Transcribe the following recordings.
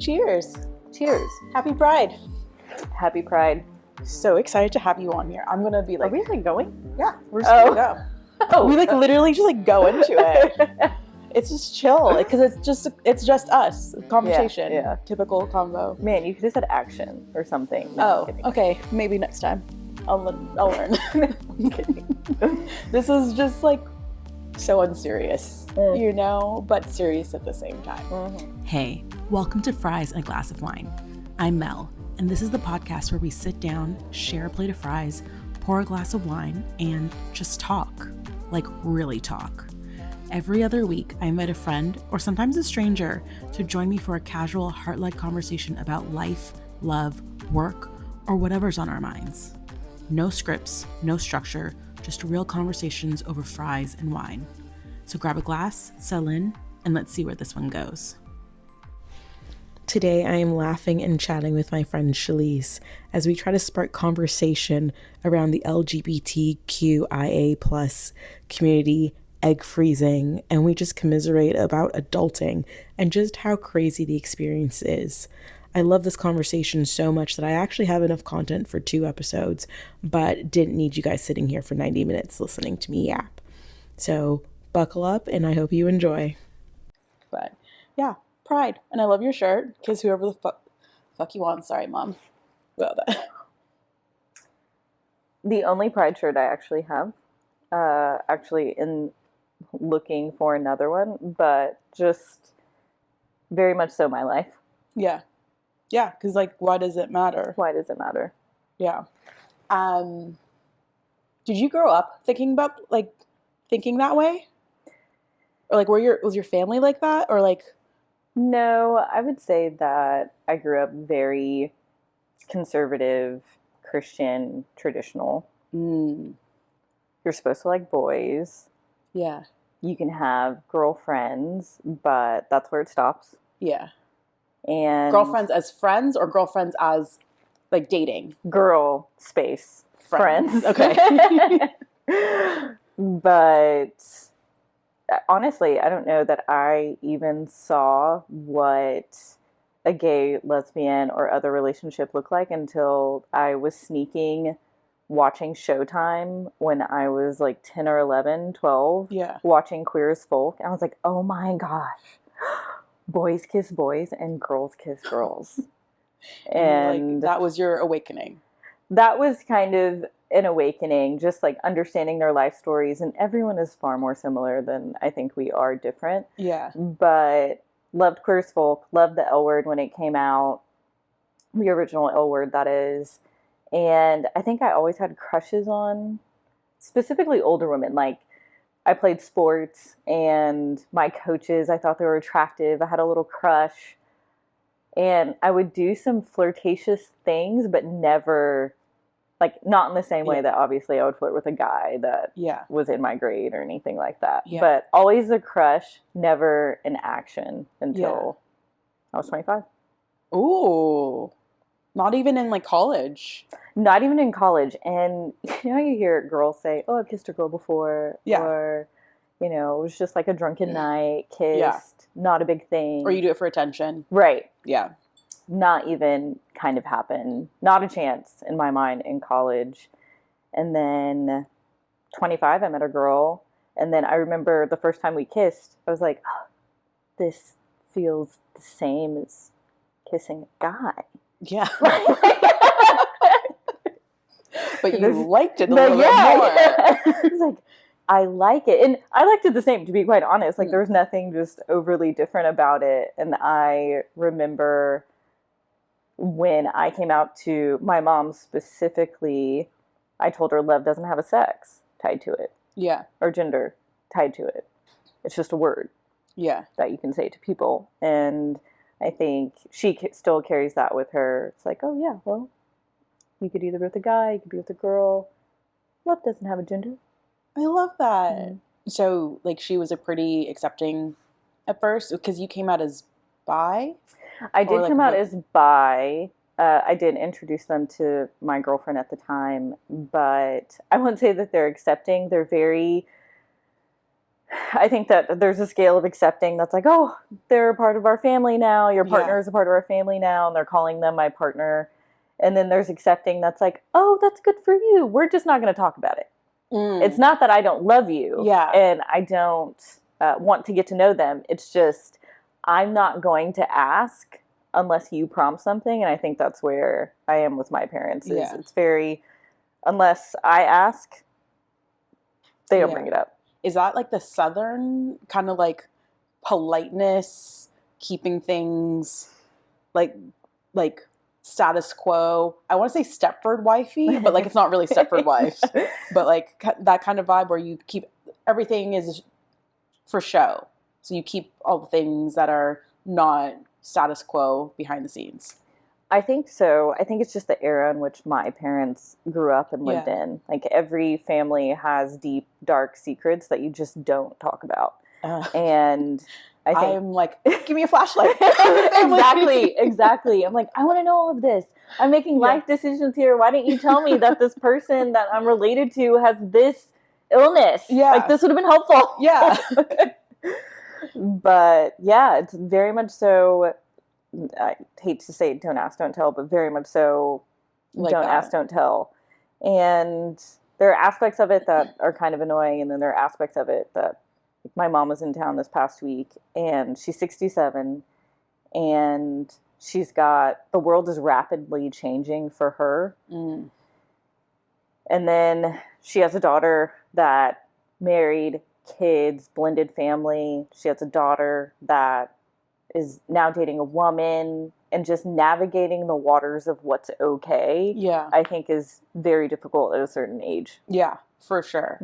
Cheers. Cheers. Happy Pride. Happy Pride. So excited to have you on here. I'm going to be like... Are we like going? Yeah, we're just going to go. Oh. We like literally just like go into it. It's just chill because it's just us. Conversation. Yeah. Typical convo. Man, you could have said action or something. No, okay. Maybe next time. I'll learn. I'm kidding. This is just like so unserious, you know, but serious at the same time. Mm-hmm. Hey, welcome to Fries and a Glass of Wine. I'm Mel, and this is the podcast where we sit down, share a plate of fries, pour a glass of wine, and just talk. Like, really talk. Every other week, I invite a friend, or sometimes a stranger, to join me for a casual, heart-led conversation about life, love, work, or whatever's on our minds. No scripts, no structure, just real conversations over fries and wine. So grab a glass, settle in, and let's see where this one goes. Today, I am laughing and chatting with my friend Shalyce as we try to spark conversation around the LGBTQIA plus community, egg freezing, and we just commiserate about adulting and just how crazy the experience is. I love this conversation so much that I actually have enough content for 2 episodes, but didn't need you guys sitting here for 90 minutes listening to me yap. So buckle up and I hope you enjoy. But yeah, Pride. And I love your shirt because whoever the fuck you want. Sorry, Mom. About that. The only Pride shirt I actually have, actually in looking for another one, but just very much so my life. Yeah. Yeah, because like, why does it matter? Why does it matter? Yeah. Did you grow up thinking that way? Or like, was your family like that? Or like... No, I would say that I grew up very conservative, Christian, traditional. You're supposed to like boys. Yeah. You can have girlfriends, but that's where it stops. Yeah. And girlfriends as friends or girlfriends as like dating? Girl space friends. Okay. But honestly, I don't know that I even saw what a gay, lesbian, or other relationship looked like until I was sneaking watching Showtime when I was like 10 or 11, 12. Yeah. Watching Queer as Folk. And I was like, oh my gosh. Boys kiss boys and girls kiss girls. And like, that was your awakening. That was kind of an awakening, just like understanding their life stories. And everyone is far more similar than I think we are different. Yeah. But loved Queer as Folk, loved the L Word when it came out. The original L Word, that is. And I think I always had crushes on specifically older women. Like, I played sports, and my coaches, I thought they were attractive. I had a little crush. And I would do some flirtatious things, but never, like, not in the same way that obviously I would flirt with a guy that was in my grade or anything like that. Yeah. But always a crush, never an action until I was 25. Ooh. Not even in like college. Not even in college. And you know, you hear girls say, oh, I've kissed a girl before. Yeah. Or, you know, it was just like a drunken night, kissed, not a big thing. Or you do it for attention. Right. Yeah. Not even kind of happened. Not a chance in my mind in college. And then 25, I met a girl. And then I remember the first time we kissed, I was like, oh, this feels the same as kissing a guy. Yeah. But you liked it a little bit more. It's like, I like it. And I liked it the same, to be quite honest. Like, there was nothing just overly different about it. And I remember when I came out to my mom specifically, I told her love doesn't have a sex tied to it. Yeah. Or gender tied to it. It's just a word. Yeah. That you can say to people. And I think she still carries that with her. It's like, oh, yeah, well, you could either be with a guy, you could be with a girl. Love doesn't have a gender. I love that. So, like, she was a pretty accepting at first because you came out as bi? I did come out as bi. I did introduce them to my girlfriend at the time, but I wouldn't say that they're accepting. They're very I think that there's a scale of accepting that's like, oh, they're a part of our family now. Your partner Yeah. is a part of our family now, and they're calling them my partner. And then there's accepting that's like, oh, that's good for you. We're just not going to talk about it. It's not that I don't love you Yeah. and I don't want to get to know them. It's just I'm not going to ask unless you prompt something. And I think that's where I am with my parents. Yeah. It's very, unless I ask, they don't Yeah. bring it up. Is that like the Southern kind of like politeness, keeping things like status quo? I want to say Stepford wifey, but like it's not really Stepford wives, but like that kind of vibe where you keep everything is for show. So you keep all the things that are not status quo behind the scenes. I think so. I think it's just the era in which my parents grew up and lived in. Like every family has deep, dark secrets that you just don't talk about. And I think I'm like, give me a flashlight. Exactly. I'm like, I want to know all of this. I'm making life decisions here. Why didn't you tell me that this person that I'm related to has this illness? Yeah. Like this would have been helpful. Yeah. But yeah, it's very much so. I hate to say don't ask, don't tell, but very much so Like don't that. ask, don't tell. And there are aspects of it that are kind of annoying, and then there are aspects of it that my mom was in town this past week, and she's 67, and she's got, the world is rapidly changing for her. And then she has a daughter that married, kids, blended family. She has a daughter that is now dating a woman, and just navigating the waters of what's okay. Yeah. I think is very difficult at a certain age. Yeah, for sure.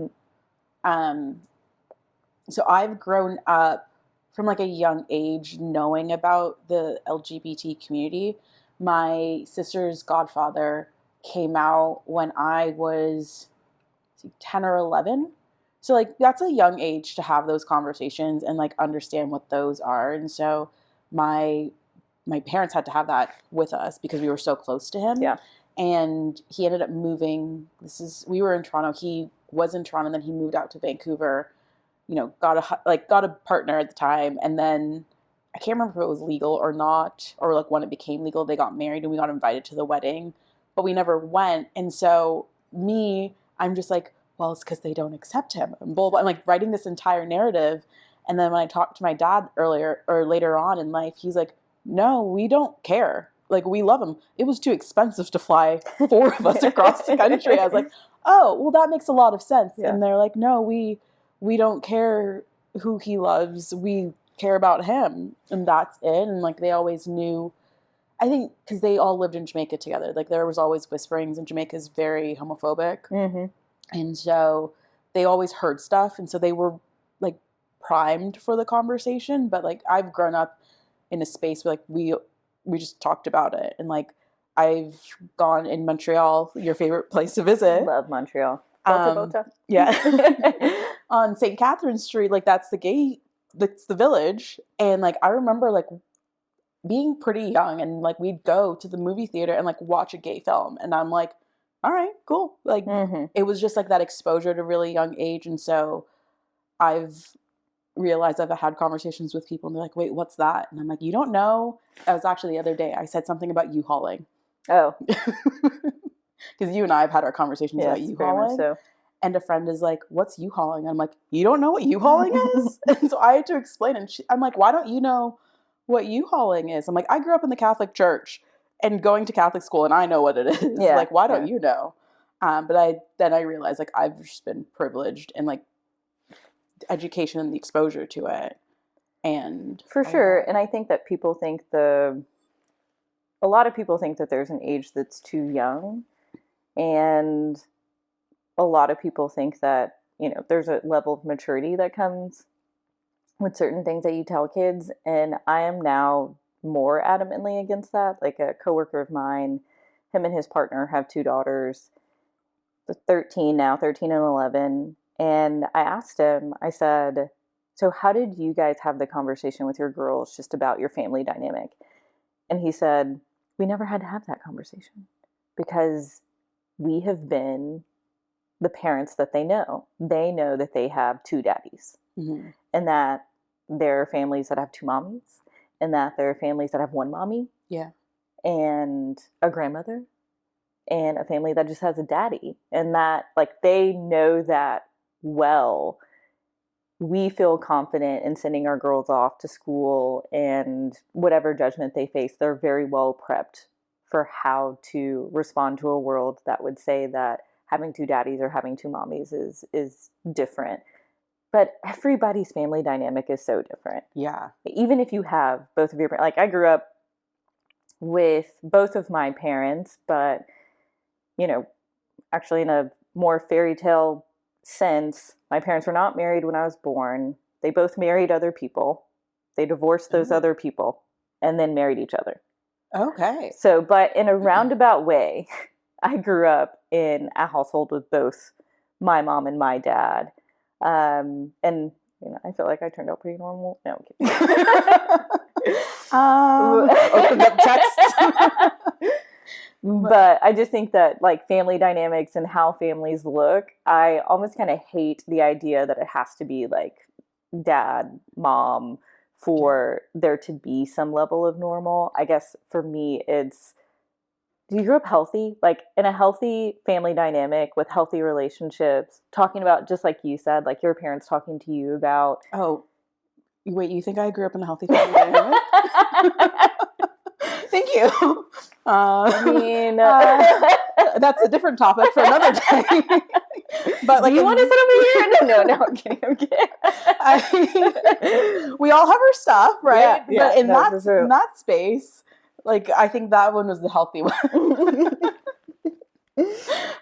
So I've grown up from like a young age knowing about the LGBT community. My sister's godfather came out when I was 10 or 11. So like that's a young age to have those conversations and like understand what those are. And so my parents had to have that with us because we were so close to him. Yeah. And he ended up moving. We were in Toronto. He was in Toronto, and then he moved out to Vancouver. You know, got a partner at the time, and then I can't remember if it was legal or not, or like when it became legal, they got married and we got invited to the wedding, but we never went. And so I'm just like, well, it's because they don't accept him. And blah, blah. I'm like writing this entire narrative, and then when I talked to my dad later on in life, he's like, no, we don't care. Like, we love him. It was too expensive to fly 4 of us across the country. I was like, oh, well, that makes a lot of sense. Yeah. And they're like, no, we don't care who he loves. We care about him. And that's it. And like, they always knew, I think, because they all lived in Jamaica together. Like, there was always whisperings, and Jamaica is very homophobic. Mm-hmm. And so they always heard stuff. And so they were like primed for the conversation. But like, I've grown up in a space where like we just talked about it. And like, I've gone in Montreal, your favorite place to visit. Love Montreal. Bota. Yeah. On St. Catherine Street, like that's the gate, that's the village. And like, I remember like being pretty young, and like we'd go to the movie theater and like watch a gay film. And I'm like, all right, cool. Like It was just like that exposure at a really young age. And so I've realized I've had conversations with people and they're like, wait, what's that? And I'm like, you don't know? That was actually the other day. I said something about U-hauling. Oh. Because you and I have had our conversations about U-hauling. So. And a friend is like, what's U-hauling? I'm like, you don't know what U-hauling is? And so I had to explain. And I'm like, why don't you know what U-hauling is? I'm like, I grew up in the Catholic Church and going to Catholic school, and I know what it is. Yeah, like, why don't you know? But I realized like I've just been privileged and like education and the exposure to it. And for sure. And I think that people think a lot of people think that there's an age that's too young. And a lot of people think that, you know, there's a level of maturity that comes with certain things that you tell kids. And I am now more adamantly against that. Like a coworker of mine, him and his partner have 2 daughters, 13 and 11. And I asked him, I said, so how did you guys have the conversation with your girls just about your family dynamic? And he said, we never had to have that conversation because we have been the parents that they know that they have two daddies, Mm-hmm. and that there are families that have two mommies, and that there are families that have one mommy, Yeah. and a grandmother, and a family that just has a daddy, and that like they know that well. We feel confident in sending our girls off to school, and whatever judgment they face, they're very well prepped for how to respond to a world that would say that having two daddies or having two mommies is different. But everybody's family dynamic is so different. Yeah. Even if you have both of your, like I grew up with both of my parents, but actually in a more fairy tale sense, my parents were not married when I was born. They both married other people. They divorced those other people and then married each other. Okay. So, but in a roundabout way, I grew up in a household with both my mom and my dad. And I feel like I turned out pretty normal. No, I'm kidding. Opened up text. But I just think that like family dynamics and how families look, I almost kind of hate the idea that it has to be like dad, mom for there to be some level of normal. I guess for me, it's, do you grow up healthy? Like in a healthy family dynamic with healthy relationships, talking about, just like you said, like your parents talking to you about. Oh, wait, you think I grew up in a healthy family dynamic? Thank you. I mean, that's a different topic for another day. But like, do you want to sit over here? No, I'm kidding. We all have our stuff, right? Yeah, but in that space, like I think that one was the healthy one.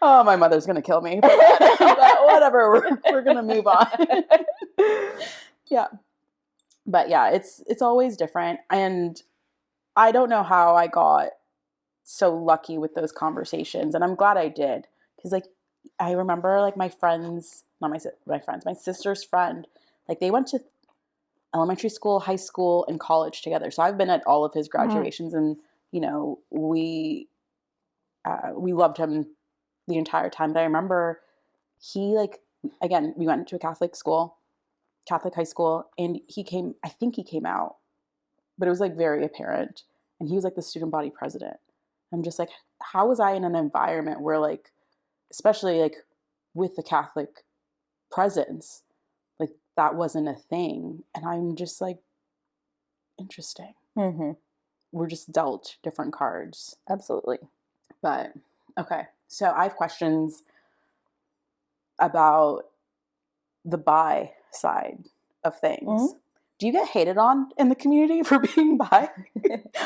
Oh, my mother's gonna kill me. But whatever, we're gonna move on. Yeah, but yeah, it's always different, and I don't know how I got so lucky with those conversations, and I'm glad I did, because like I remember like my sister's friend, like they went to elementary school, high school, and college together. So I've been at all of his graduations, and we loved him the entire time. But I remember he we went to a Catholic high school, and I think he came out, but it was like very apparent, and he was like the student body president. I'm just like, how was I in an environment where like, especially like with the Catholic presence, like that wasn't a thing? And I'm just like, interesting. Mm-hmm. We're just dealt different cards. Absolutely. But okay, so I have questions about the bi side of things. Mm-hmm. Do you get hated on in the community for being bi?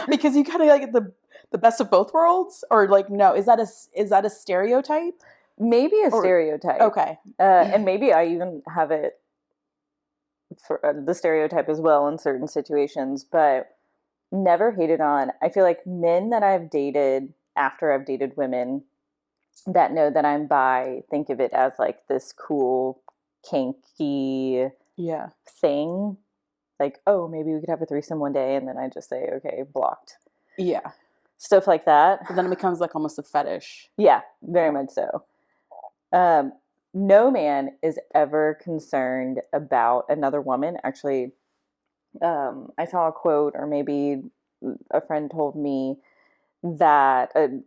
Because you kind of like the best of both worlds, or like, no, is that a stereotype? Maybe a stereotype. Okay. And maybe I even have it for the stereotype as well in certain situations, but never hated on. I feel like men that I've dated after I've dated women that know that I'm bi think of it as like this cool, kinky thing. Like, oh, maybe we could have a threesome one day, and then I just say, okay, blocked. Yeah. Stuff like that. But then it becomes like almost a fetish. Yeah, very much so. No man is ever concerned about another woman. Actually, I saw a quote, or maybe a friend told me that a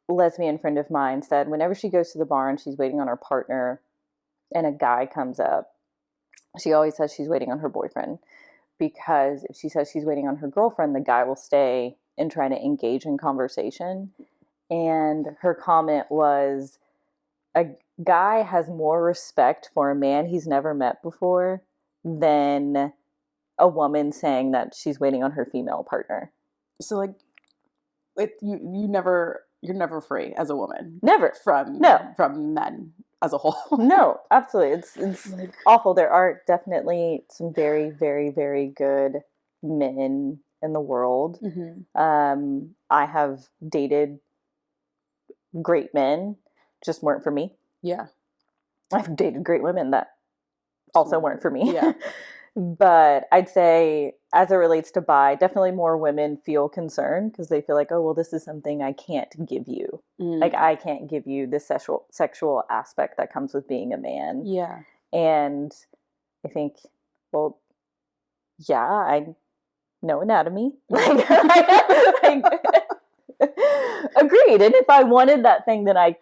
lesbian friend of mine said whenever she goes to the bar and she's waiting on her partner and a guy comes up, she always says she's waiting on her boyfriend. Because if she says she's waiting on her girlfriend, the guy will stay and try to engage in conversation. And her comment was, a guy has more respect for a man he's never met before than a woman saying that she's waiting on her female partner. So like, you're never free as a woman. Never. From men as a whole. No, absolutely. It's like awful. There are definitely some very, very, very good men in the world. Mm-hmm. I have dated great men, just weren't for me. Yeah. I've dated great women that also weren't for me. Yeah. But I'd say, as it relates to bi, definitely more women feel concerned because they feel like, oh, well, this is something I can't give you. Like, I can't give you the sexual aspect that comes with being a man. Yeah. And I think, well, yeah, I know anatomy. Like, agreed. And if I wanted that thing, then I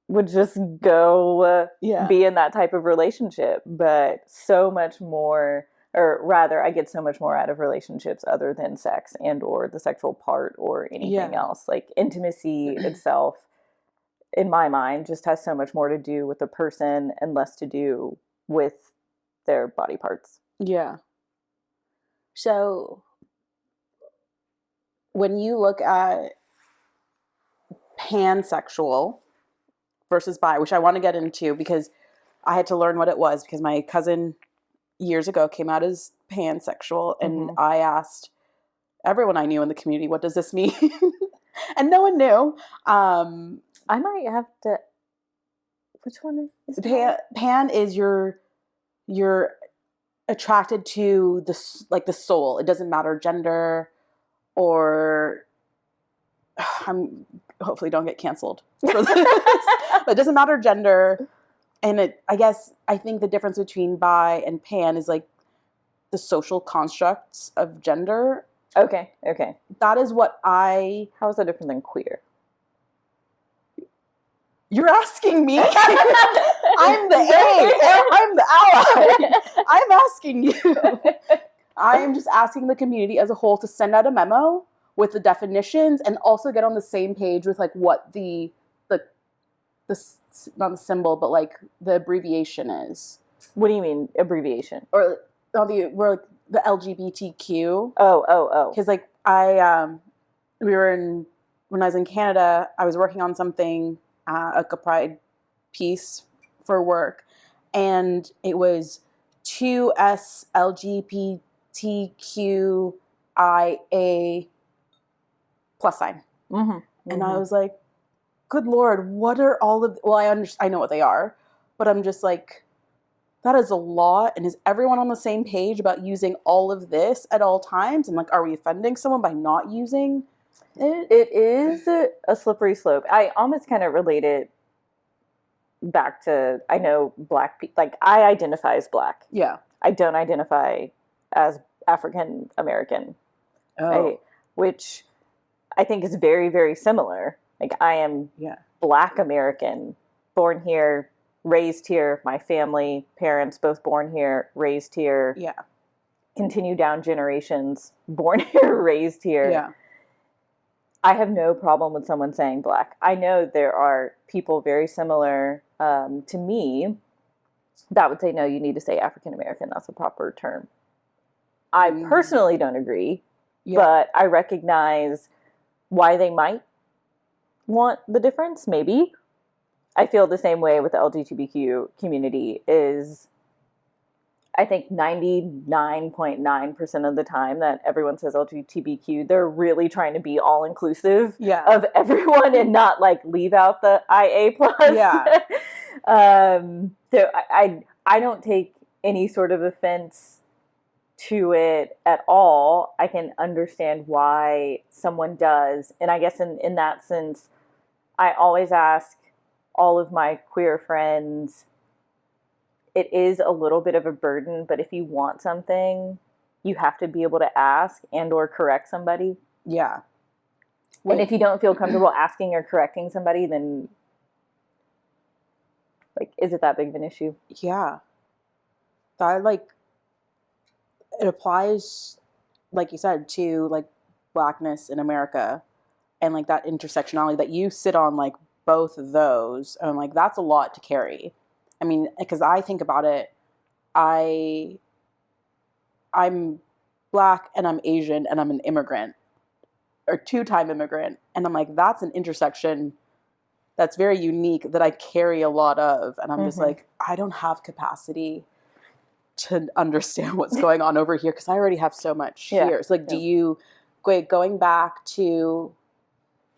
would just go be in that type of relationship. But so much more, or rather, I get so much more out of relationships other than sex and or the sexual part or anything else. Like, intimacy itself, in my mind, just has so much more to do with the person and less to do with their body parts. Yeah. So when you look at pansexual versus bi, which I want to get into because I had to learn what it was because my cousin years ago came out as pansexual, and I asked everyone I knew in the community, what does this mean? And no one knew. I might have to. Which one is pan is you're attracted to the soul. It doesn't matter gender or I'm hopefully don't get canceled for this. But it doesn't matter gender. And I think the difference between bi and pan is like the social constructs of gender. Okay. That is what How is that different than queer? You're asking me? I'm the A and I'm the ally. I'm asking you. I am just asking the community as a whole to send out a memo with the definitions and also get on the same page with like what the not the symbol, but like the abbreviation is. What do you mean abbreviation? Or we're like the LGBTQ. Oh. Because like when I was in Canada, I was working on something, like a pride piece for work, and it was 2S LGBTQIA plus sign. And I was like, good Lord, what are all of, well, I know what they are, but I'm just like, that is a lot. And is everyone on the same page about using all of this at all times? I'm like, are we offending someone by not using it? It is a slippery slope. I almost kind of relate it back to, I know black people, like I identify as black. Yeah. I don't identify as African American. Which I think is very, very similar. Like I am Black American, born here, raised here, my family, parents both born here, raised here. Yeah. Continue down generations, born here, raised here. Yeah. I have no problem with someone saying black. I know there are people very similar to me that would say, no, you need to say African American. That's a proper term. I personally don't agree, but I recognize why they might want the difference, maybe. I feel the same way with the LGBTQ community is I think 99.9% of the time that everyone says LGBTQ, they're really trying to be all inclusive of everyone and not like leave out the IA plus. Yeah. So I don't take any sort of offense to it at all. I can understand why someone does. And I guess in that sense, I always ask all of my queer friends, it is a little bit of a burden, but if you want something, you have to be able to ask and or correct somebody. Yeah. And if you don't feel comfortable asking or correcting somebody, then like, is it that big of an issue? Yeah. That it applies, like you said, to like blackness in America and like that intersectionality that you sit on like both of those. And like, that's a lot to carry. I mean, because I think about it, I'm Black and I'm Asian and I'm an immigrant or two-time immigrant. And I'm like, that's an intersection that's very unique that I carry a lot of. And I'm just like, I don't have capacity to understand what's going on over here because I already have so much here. So like, do you, going back to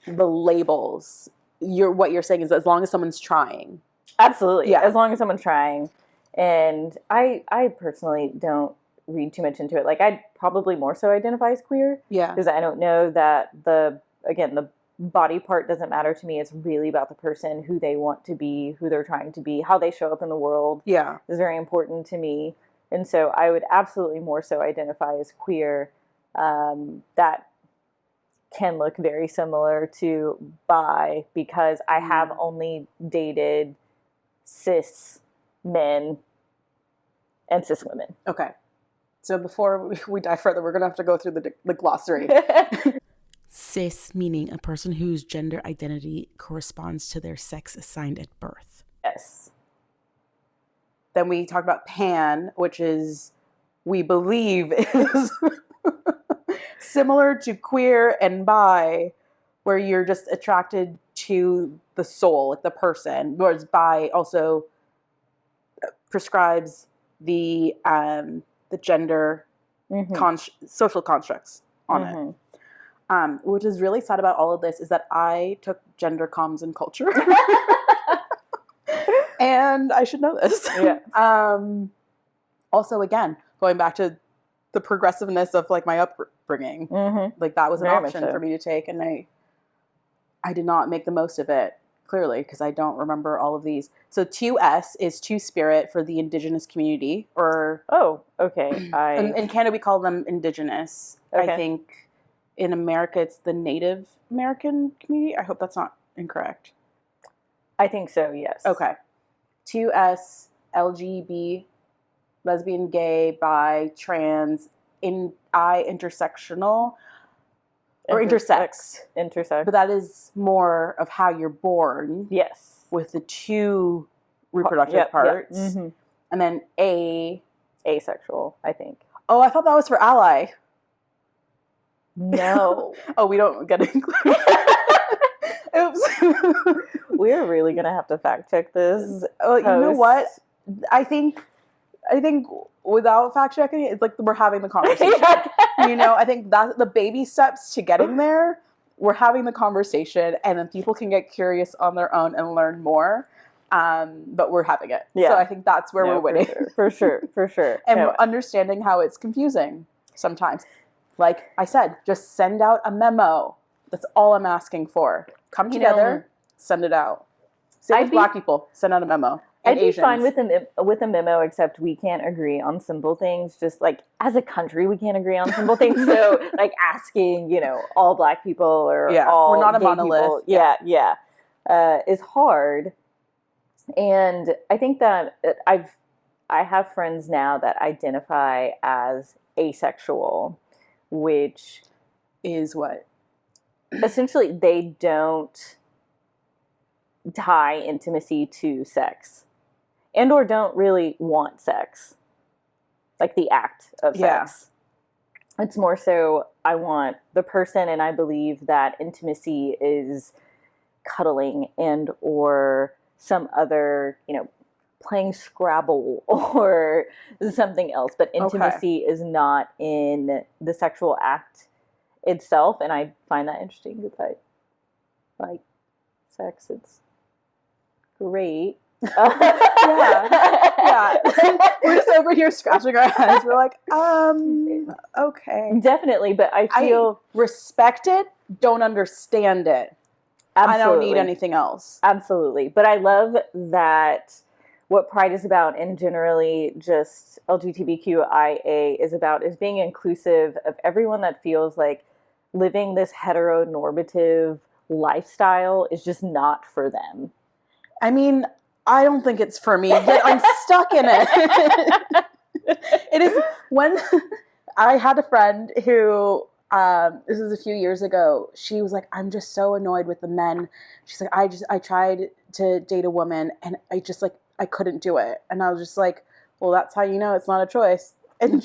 the labels, what you're saying is as long as someone's trying. Absolutely. Yeah. As long as someone's trying. And I personally don't read too much into it. Like, I'd probably more so identify as queer. Yeah. Because I don't know that the body part doesn't matter to me. It's really about the person, who they want to be, who they're trying to be, how they show up in the world. Yeah. Is very important to me. And so I would absolutely more so identify as queer. That can look very similar to bi, because I have only dated cis men and cis women. Okay. So before we dive further, we're going to have to go through the glossary. Cis meaning a person whose gender identity corresponds to their sex assigned at birth. Yes. Then we talk about pan, which is, we believe, is similar to queer and bi, where you're just attracted to the soul, like the person. Whereas bi also prescribes the gender social constructs on it. Which is really sad about all of this is that I took gender comms and culture. And I should know this. Yeah. Also, again, going back to the progressiveness of like my upbringing, like that was an Very option much so. for me to take, and I did not make the most of it, clearly, because I don't remember all of these. So 2S is two spirit for the indigenous community, or okay. in Canada we call them indigenous. Okay. I think in America it's the Native American community. I hope that's not incorrect. I think so, yes. Okay. 2S, LGB, lesbian, gay, bi, trans, intersectional, or intersex. Intersex. But that is more of how you're born. Yes. With the two reproductive parts. Yep. And then asexual, I think. Oh, I thought that was for ally. No. Oh, we don't get it included. Oops. We're really going to have to fact check this. Oh, you know what? I think without fact checking, it's like we're having the conversation. You know, I think that the baby steps to getting there, we're having the conversation, and then people can get curious on their own and learn more. But we're having it. Yeah. So I think that's where we're winning. For sure. And we're understanding how it's confusing sometimes. Like I said, just send out a memo. That's all I'm asking for. Come together, send it out. Same with Black people. Send out a memo. I'd be Asians. fine with a memo, except we can't agree on simple things. Just like as a country, we can't agree on simple things. So like asking, all Black people or all we're not a gay monolith. People, is hard. And I think that I have friends now that identify as asexual, which is what? Essentially they don't tie intimacy to sex and or don't really want sex, like the act of sex. It's more so I want the person, and I believe that intimacy is cuddling and or some other, playing Scrabble or something else, but intimacy is not in the sexual act itself. And I find that interesting because I like sex. It's great. Yeah. We're just over here scratching our heads. We're like, okay. Definitely, but I feel respect it, don't understand it. Absolutely. I don't need anything else. Absolutely. But I love that what Pride is about, and generally just LGBTQIA is about, is being inclusive of everyone that feels like living this heteronormative lifestyle is just not for them. I mean, I don't think it's for me, yet I'm stuck in it. It is when I had a friend who, this was a few years ago, she was like, I'm just so annoyed with the men. She's like, I tried to date a woman and I couldn't do it. And I was just like, well, that's how you know it's not a choice. And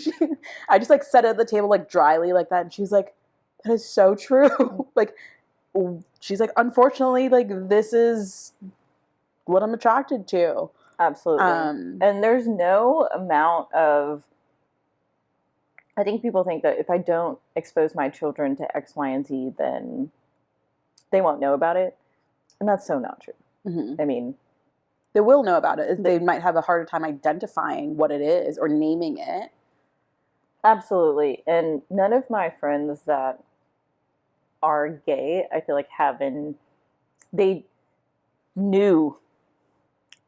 I just like sat at the table like dryly like that. And she was like, that is so true. Like, she's like, unfortunately, like this is what I'm attracted to. Absolutely. And there's no amount of, I think people think that if I don't expose my children to X, Y, and Z, then they won't know about it. And that's so not true. Mm-hmm. I mean, they will know about it. They might have a harder time identifying what it is or naming it. Absolutely. And none of my friends that are gay, I feel like they knew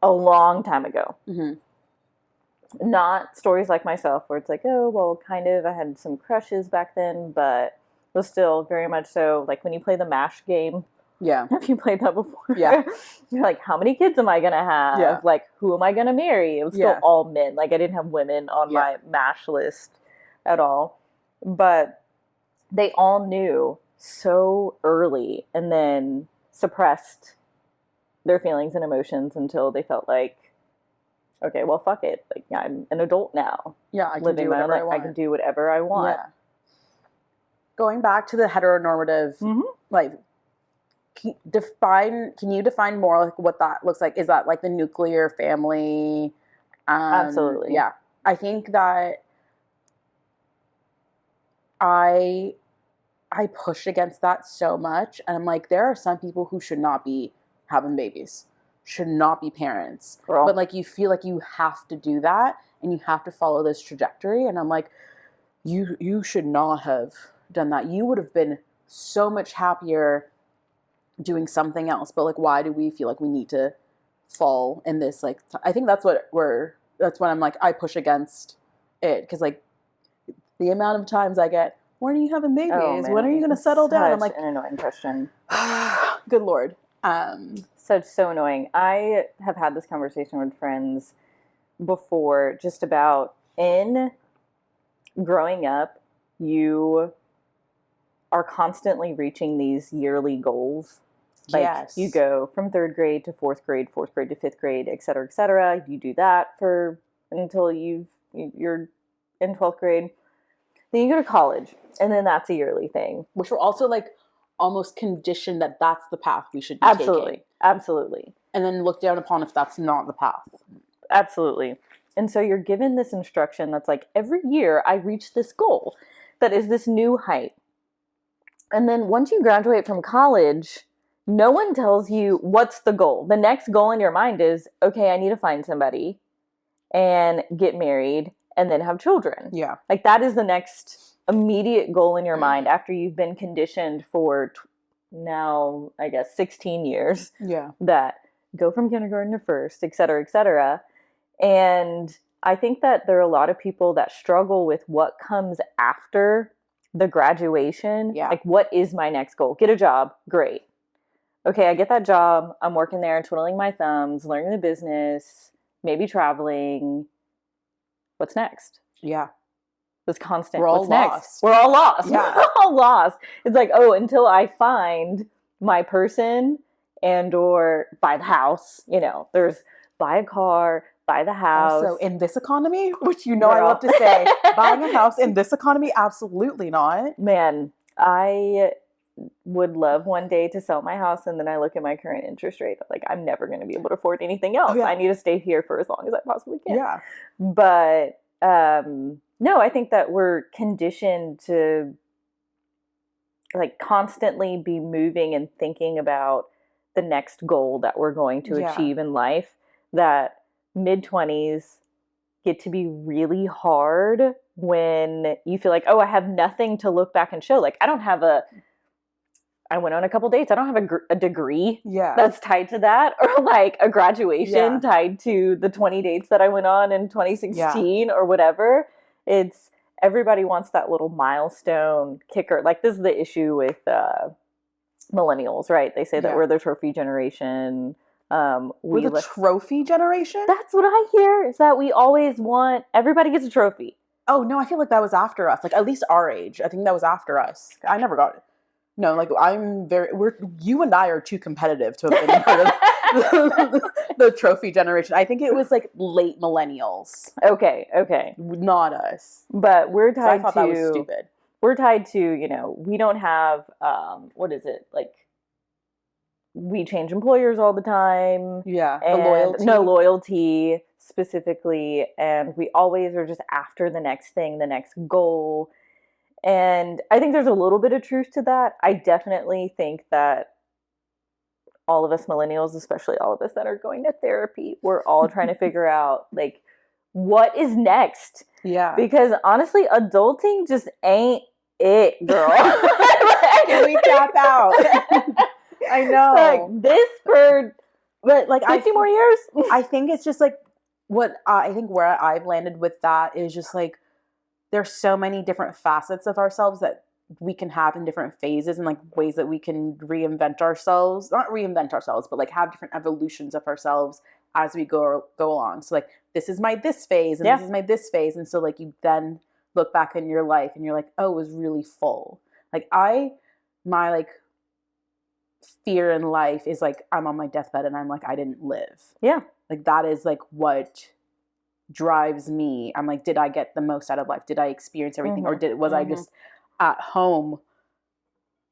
a long time ago. Mm-hmm. Not stories like myself where it's like, oh, well, kind of, I had some crushes back then, but was still very much so, like when you play the MASH game, Yeah. have you played that before? Yeah. You're like, how many kids am I going to have? Yeah. Like, who am I going to marry? It was still Yeah. all men. Like, I didn't have women on Yeah. my MASH list at all. But they all knew so early and then suppressed their feelings and emotions until they felt like, okay, well, fuck it. Like, I'm an adult now. Yeah, I can Living do my own whatever I life. I want. can do whatever I want. Yeah. Going back to the heteronormative, Mm-hmm. like, can you define more like what that looks like? Is that like the nuclear family? Absolutely. Yeah. I think that I push against that so much, and I'm like, there are some people who should not be having babies, should not be parents. Girl. But like you feel like you have to do that and you have to follow this trajectory, and I'm like, you should not have done that. You would have been so much happier doing something else. But like, why do we feel like we need to fall in this? Like, I think that's what I'm like, I push against it, because like the amount of times I get, when are you having babies? Oh, man. When are you going to settle down? I'm Such like, an annoying question. good Lord. So annoying. I have had this conversation with friends before just about in growing up, you are constantly reaching these yearly goals. Like, yes. you go from 3rd grade to 4th grade to 5th grade, et cetera, et cetera. You do that until you're in 12th grade. Then you go to college, and then that's a yearly thing. Which we're also like almost conditioned that that's the path we should be taking. Absolutely. And then look down upon if that's not the path. Absolutely. And so you're given this instruction that's like, every year I reach this goal that is this new height. And then once you graduate from college, no one tells you what's the goal. The next goal in your mind is, okay, I need to find somebody and get married and then have children. Yeah. Like, that is the next immediate goal in your mind after you've been conditioned for now, I guess, 16 years. Yeah. That go from kindergarten to first, et cetera, et cetera. And I think that there are a lot of people that struggle with what comes after the graduation. Yeah. Like, what is my next goal? Get a job. Great. Okay, I get that job. I'm working there, twiddling my thumbs, learning the business, maybe traveling. What's next? Yeah. This constant, We're all what's next? lost. We're all lost. Yeah. We're all lost. It's like, oh, until I find my person and or buy the house, there's buy a car, buy the house. Also, in this economy, which I love to say, buying a house in this economy, absolutely not. Man, I would love one day to sell my house, and then I look at my current interest rate. Like, I'm never going to be able to afford anything else. Yeah. I need to stay here for as long as I possibly can. Yeah. But no, I think that we're conditioned to like constantly be moving and thinking about the next goal that we're going to achieve in life. That mid-20s get to be really hard when you feel like, oh, I have nothing to look back and show. Like, I went on a couple dates. I don't have a degree that's tied to that, or like a graduation tied to the 20 dates that I went on in 2016 or whatever. It's everybody wants that little milestone kicker. Like, this is the issue with millennials, right? They say that we're the trophy generation. We're the trophy generation? That's what I hear, is that we always want, everybody gets a trophy. Oh, no, I feel like that was after us. Like, at least our age. I think that was after us. I never got it. No, like, you and I are too competitive to have been part of the trophy generation. I think it was like late millennials. Okay. Not us. But we're tied to... I thought that was stupid. We're tied to, we don't have, what is it? Like, we change employers all the time. Yeah. And the loyalty. No loyalty specifically. And we always are just after the next thing, the next goal. And I think there's a little bit of truth to that. I definitely think that all of us millennials, especially all of us that are going to therapy, we're all trying to figure out, like, what is next? Yeah. Because honestly, adulting just ain't it, girl. Can we tap out? I know. Like this for but like 50 more years? I think it's just like what I think where I've landed with that is just like there's so many different facets of ourselves that we can have in different phases and like ways that we can reinvent ourselves, not reinvent ourselves, but like have different evolutions of ourselves as we go along. So like this is my this phase and this is my this phase. And so like you then look back in your life and you're like, oh, it was really full. Like my like fear in life is like I'm on my deathbed and I'm like I didn't live. Yeah. Like that is like what drives me. I'm like, did I get the most out of life? Did I experience everything? Or was I just at home,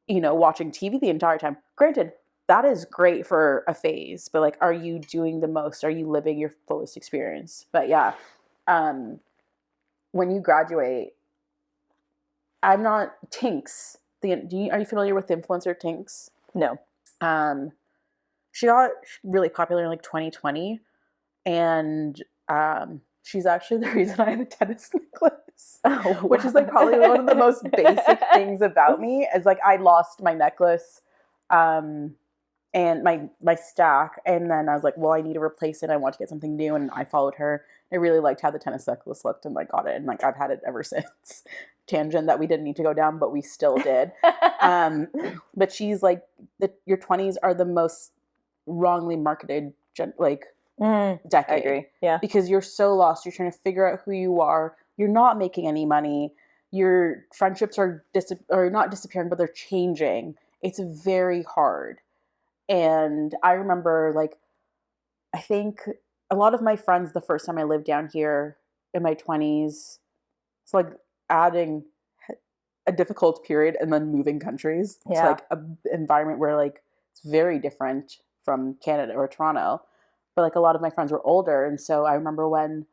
watching TV the entire time? Granted, that is great for a phase, but like, are you doing the most? Are you living your fullest experience? But yeah, when you graduate, I'm not Tinks. Are you familiar with the influencer Tinks? No. She got really popular in like 2020, and she's actually the reason I have a tennis necklace, which is like probably one of the most basic things about me. Is like I lost my necklace, and my stack, and then I was like, well, I need to replace it. I want to get something new, and I followed her. I really liked how the tennis necklace looked, and like got it, and like I've had it ever since. Tangent that we didn't need to go down, but we still did. But she's like, your 20s are the most wrongly marketed decade. I agree. Yeah. Because you're so lost. You're trying to figure out who you are. You're not making any money. Your friendships are not disappearing, but they're changing. It's very hard. And I remember like, I think a lot of my friends, the first time I lived down here in my 20s, it's like adding a difficult period and then moving countries. It's like an environment where like it's very different from Canada or Toronto. But like a lot of my friends were older. And so I remember when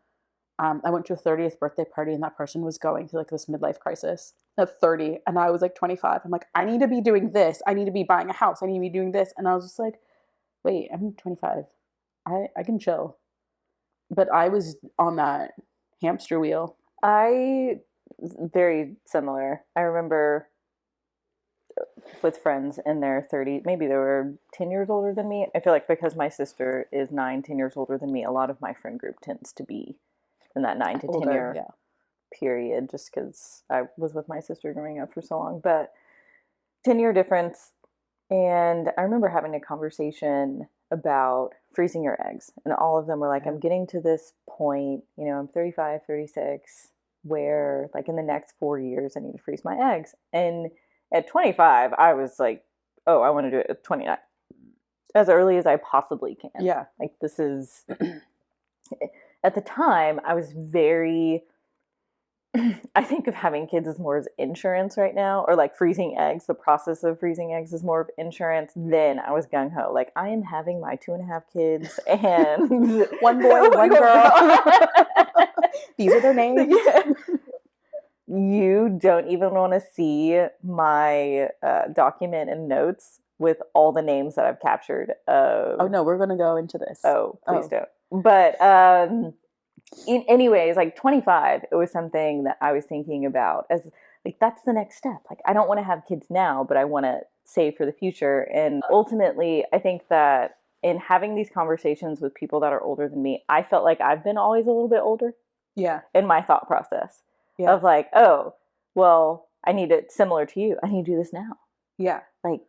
I went to a 30th birthday party and that person was going through like this midlife crisis at 30. And I was like 25. I'm like, I need to be doing this. I need to be buying a house. I need to be doing this. And I was just like, wait, I'm 25. I can chill. But I was on that hamster wheel. Very similar. I remember with friends in their 30s, maybe they were 10 years older than me. I feel like because my sister is 10 years older than me, a lot of my friend group tends to be in that 9 to 10 year period, just because I was with my sister growing up for so long. But 10-year difference. And I remember having a conversation about freezing your eggs. And all of them were like, I'm getting to this point, I'm 35, 36, where like in the next 4 years, I need to freeze my eggs. And at 25, I was like, oh, I want to do it at 29. As early as I possibly can. Yeah. Like this is, at the time, I was very, I think of having kids as more as insurance right now, or like freezing eggs. The process of freezing eggs is more of insurance. Then I was gung ho. Like I am having my 2.5 kids and one boy, one girl. These are their names. Yeah. You don't even want to see my document and notes with all the names that I've captured. Oh no, we're going to go into this. Oh, please don't. But anyways, like 25, it was something that I was thinking about as like, that's the next step. Like, I don't want to have kids now, but I want to save for the future. And ultimately, I think that in having these conversations with people that are older than me, I felt like I've been always a little bit older. Yeah. In my thought process of like, oh, well, I need it similar to you. I need to do this now. Yeah. Like,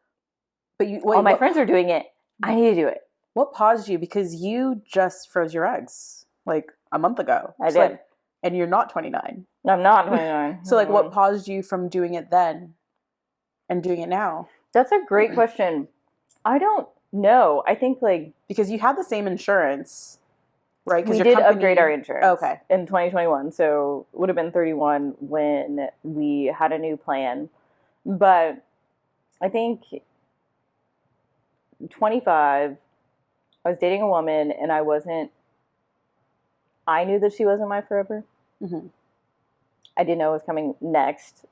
but all my friends are doing it. I need to do it. What paused you? Because you just froze your eggs like a month ago. I did. Like, and you're not 29. I'm not 29. So like what paused you from doing it then and doing it now? That's a great question. I don't know. I think like... Because you had the same insurance, right? We did upgrade our insurance in 2021. So it would have been 31 when we had a new plan. But I think 25, I was dating a woman and I knew that she wasn't my forever. Mm-hmm. I didn't know what was coming next.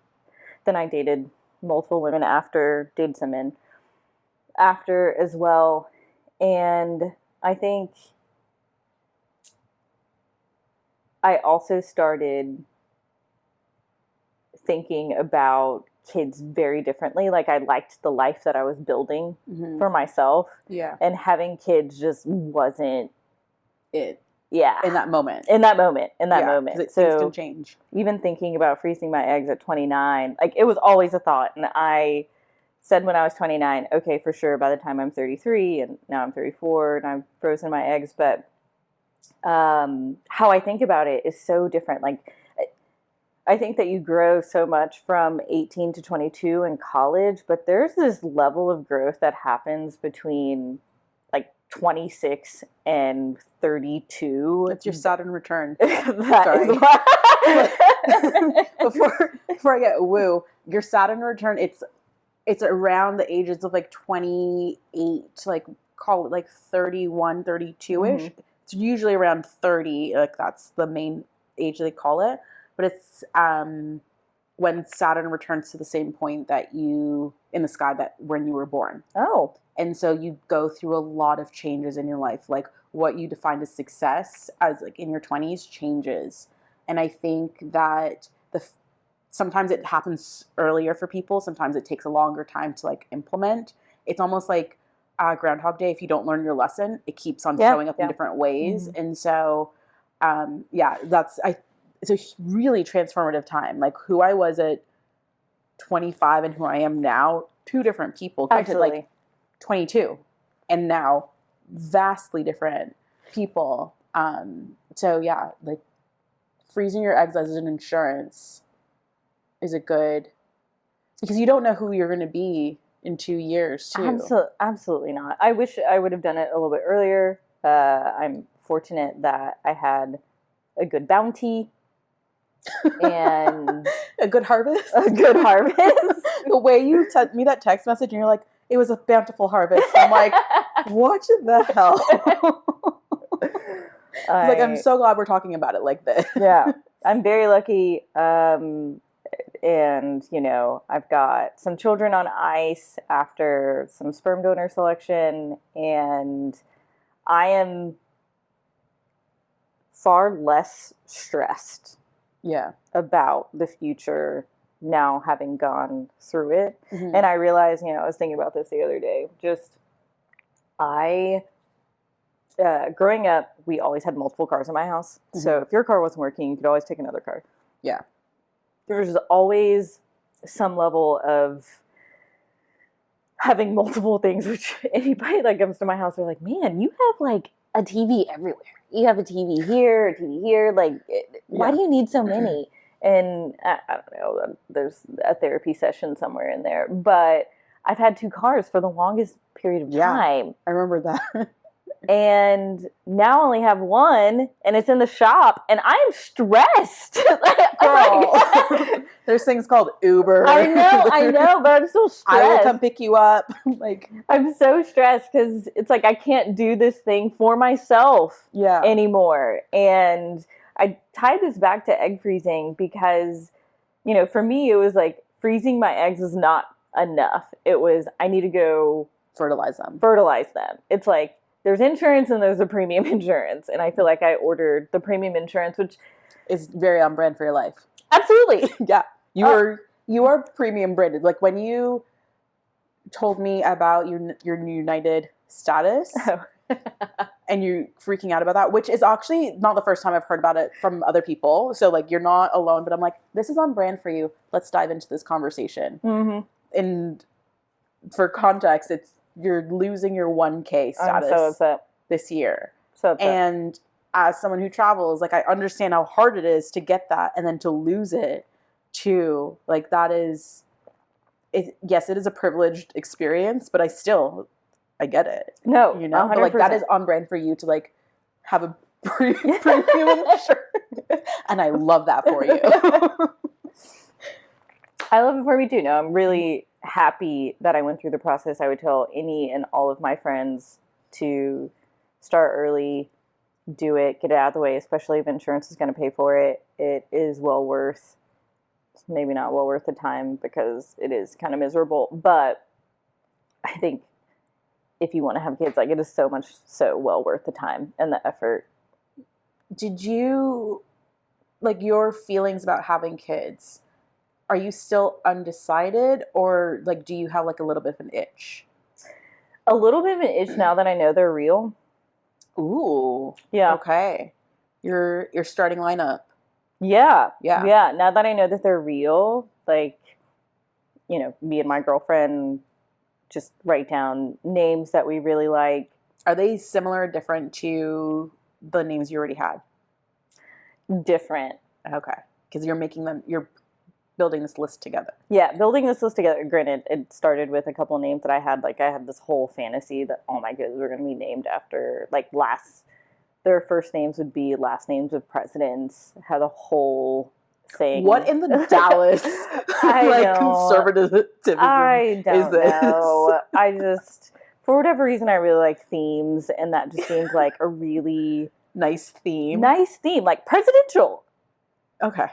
Then I dated multiple women after, dated some men after as well. And I think I also started thinking about kids very differently. Like, I liked the life that I was building for myself. Yeah. And having kids just wasn't it. Yeah. In that moment. In that moment. Things So can change. even thinking about freezing my eggs at 29, like, it was always a thought. And I said when I was 29, okay, for sure, by the time I'm 33, and now I'm 34, and I've frozen my eggs. But how I think about it is so different. Like, I think that you grow so much from 18 to 22 in college, but there's this level of growth that happens between like 26 and 32. It's your Saturn return. Sorry. Before I get woo, your Saturn return, it's around the ages of like 28, like call it like 31, 32-ish. Mm-hmm. It's usually around 30, like that's the main age they call it. But it's when Saturn returns to the same point that you in the sky that when you were born. Oh. And so you go through a lot of changes in your life. Like what you define as success as like in your 20s changes. And I think that sometimes it happens earlier for people. Sometimes it takes a longer time to like implement. It's almost like Groundhog Day. If you don't learn your lesson, it keeps on showing up in different ways. Mm-hmm. And so, it's a really transformative time. Like who I was at 25 and who I am now, two different people. Absolutely. Like 22 and now vastly different people. So yeah, like freezing your eggs as an insurance is a good, because you don't know who you're going to be in 2 years too. Absolutely not. I wish I would have done it a little bit earlier. I'm fortunate that I had a good bounty and a good harvest. The way you sent me that text message and you're like, it was a bountiful harvest. I'm like, what the hell? Like, I'm so glad we're talking about it like this. Yeah, I'm very lucky. And, you know, I've got some children on ice after some sperm donor selection, and I am far less stressed about the future now having gone through it. Mm-hmm. And I realized, you know, I was thinking about this the other day, growing up, we always had multiple cars in my house. Mm-hmm. So if your car wasn't working, you could always take another car. Yeah. There was always some level of having multiple things, which anybody that comes to my house are like, man, you have like a TV everywhere. You have a TV here, a TV here. Like, why do you need so many? And I don't know, there's a therapy session somewhere in there. But I've had 2 cars for the longest period of time. I remember that. And now I only have 1, and it's in the shop, and I'm stressed. Girl, there's things called Uber. I know, but I'm so stressed. I will come pick you up. Like, I'm so stressed because it's like I can't do this thing for myself anymore. And I tied this back to egg freezing because, you know, for me, it was like freezing my eggs was not enough. It was, I need to go fertilize them. It's like, there's insurance and there's a premium insurance. And I feel like I ordered the premium insurance, which is very on brand for your life. Absolutely. Yeah. You are premium branded. Like when you told me about your United status and you freaking out about that, which is actually not the first time I've heard about it from other people. So like you're not alone, but I'm like, this is on brand for you. Let's dive into this conversation. Mm-hmm. And for context, you're losing your 1K status this year. And as someone who travels, like I understand how hard it is to get that and then to lose it too. Like that is, yes, it is a privileged experience, but I get it. No, you know, but like that is on brand for you to like have a premium insurance. And I love that for you. I love it for me too. No, I'm really happy that I went through the process. I would tell any and all of my friends to start early, do it, get it out of the way, especially if insurance is going to pay for it. It is well worth, maybe not well worth the time because it is kind of miserable, but I think if you want to have kids, like it is so well worth the time and the effort. Did you like your feelings about having kids, are you still undecided, or like do you have like a little bit of an itch? A little bit of an itch now that I know they're real. Ooh. Yeah. Okay. Your starting lineup. Yeah. Yeah. Yeah. Now that I know that they're real, like, you know, me and my girlfriend just write down names that we really like. Are they similar or different to the names you already had? Different. Okay. Because you're building this list together. Yeah, building this list together. Granted, it started with a couple of names that I had. Like, I had this whole fantasy that all my kids were going to be named after, like, their first names would be last names of presidents. Had a whole thing. What in the Dallas conservatism I don't is this? know. I just, for whatever reason, I really like themes, and that just seemed like a really nice theme. Like presidential. Okay.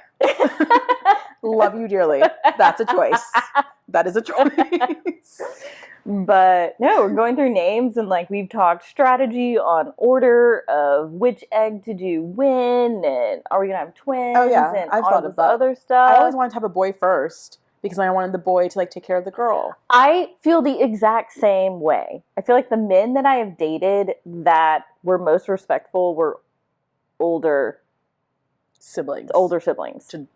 Love you dearly. That's a choice. That is a choice. But no, we're going through names, and like we've talked strategy on order of which egg to do when, and are we gonna have twins? Oh yeah, and I've all thought this of that. other stuff. I always wanted to have a boy first because I wanted the boy to like take care of the girl. I feel the exact same way. I feel like the men that I have dated that were most respectful were older siblings to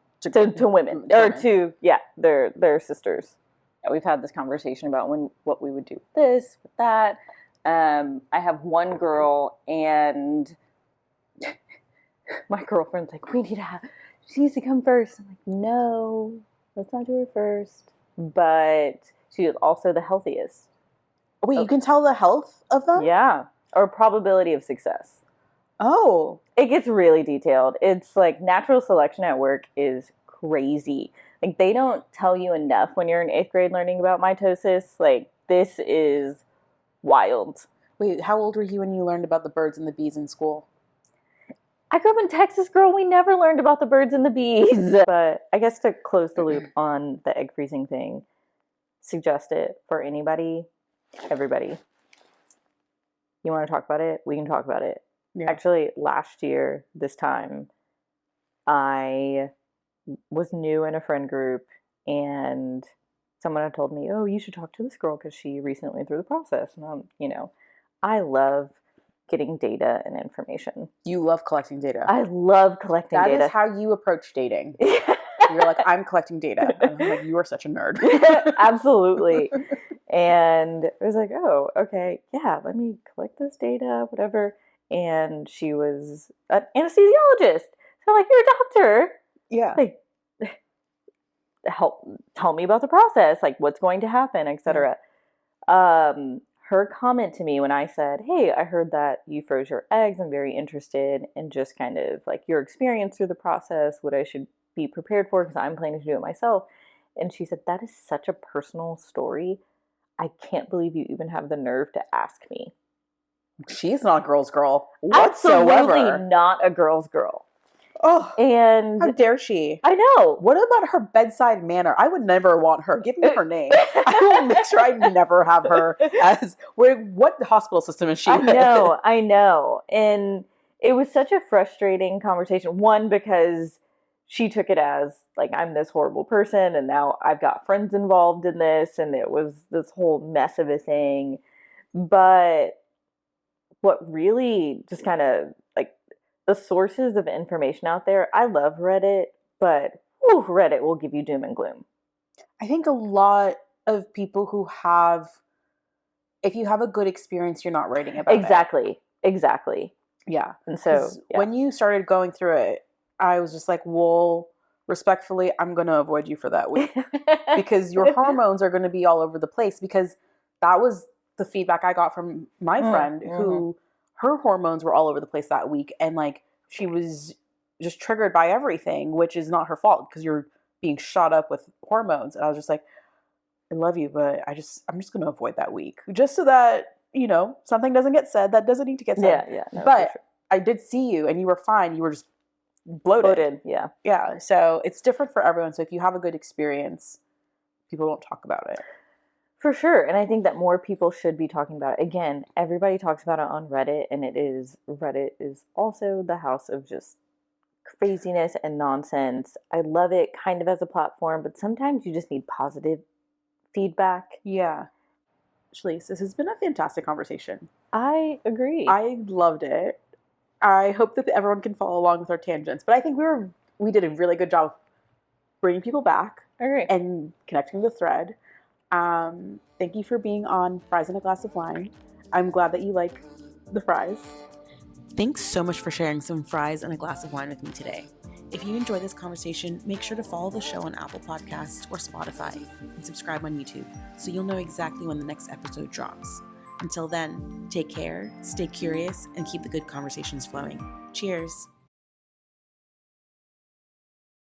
women or to their sisters. We've had this conversation about what we would do with this, with that. I have one girl, and my girlfriend's like, she needs to come first. I'm like, no, let's not do her first. But she is also the healthiest. Wait, you can tell the health of them? Yeah, or probability of success. Oh. It gets really detailed. It's like natural selection at work is crazy. Like, they don't tell you enough when you're in 8th grade learning about mitosis. Like, this is wild. Wait, how old were you when you learned about the birds and the bees in school? I grew up in Texas, girl. We never learned about the birds and the bees. But I guess to close the loop on the egg freezing thing, suggest it for anybody, everybody. You want to talk about it? We can talk about it. Yeah. Actually, last year, this time, I was new in a friend group, and someone had told me, oh, you should talk to this girl because she recently went through the process. And I love getting data and information. You love collecting data. I love collecting data. That is how you approach dating. You're like, I'm collecting data. And I'm like, you are such a nerd. Absolutely. And I was like, oh, okay, yeah, let me collect this data, whatever. And she was an anesthesiologist. So I'm like, you're a doctor. Yeah. Like, tell me about the process, like what's going to happen, etc. Her comment to me when I said, hey, I heard that you froze your eggs. I'm very interested in just kind of like your experience through the process, what I should be prepared for, because I'm planning to do it myself. And she said, that is such a personal story. I can't believe you even have the nerve to ask me. She's not a girl's girl whatsoever. Absolutely not a girl's girl. Oh, and how dare she? I know. What about her bedside manner? I would never want her. Give me her name. I will make sure I never have her as. What hospital system is she in? I know. And it was such a frustrating conversation. One, because she took it as like, I'm this horrible person, and now I've got friends involved in this, and it was this whole mess of a thing. But what really just kind of like the sources of information out there, I love Reddit, but Reddit will give you doom and gloom. I think a lot of people who have, if you have a good experience, you're not writing about it. Exactly. Yeah. And so when you started going through it, I was just like, well, respectfully, I'm going to avoid you for that week because your hormones are going to be all over the place, because that was the feedback I got from my friend who her hormones were all over the place that week. And like, she was just triggered by everything, which is not her fault because you're being shot up with hormones. And I was just like, I love you, but I'm just going to avoid that week just so that, something doesn't get said that doesn't need to get said. Yeah. No, but sure. I did see you and you were fine. You were just bloated. Yeah. Yeah. So it's different for everyone. So if you have a good experience, people don't talk about it. For sure. And I think that more people should be talking about it. Again, everybody talks about it on Reddit, and Reddit is also the house of just craziness and nonsense. I love it kind of as a platform, but sometimes you just need positive feedback. Yeah. Shalyce, this has been a fantastic conversation. I agree. I loved it. I hope that everyone can follow along with our tangents, but I think we did a really good job of bringing people back and connecting the thread. Thank you for being on Fries and a Glass of Wine. I'm glad that you like the fries. Thanks so much for sharing some fries and a glass of wine with me today. If you enjoy this conversation, make sure to follow the show on Apple Podcasts or Spotify and subscribe on YouTube so you'll know exactly when the next episode drops. Until then, take care, stay curious, and keep the good conversations flowing. Cheers!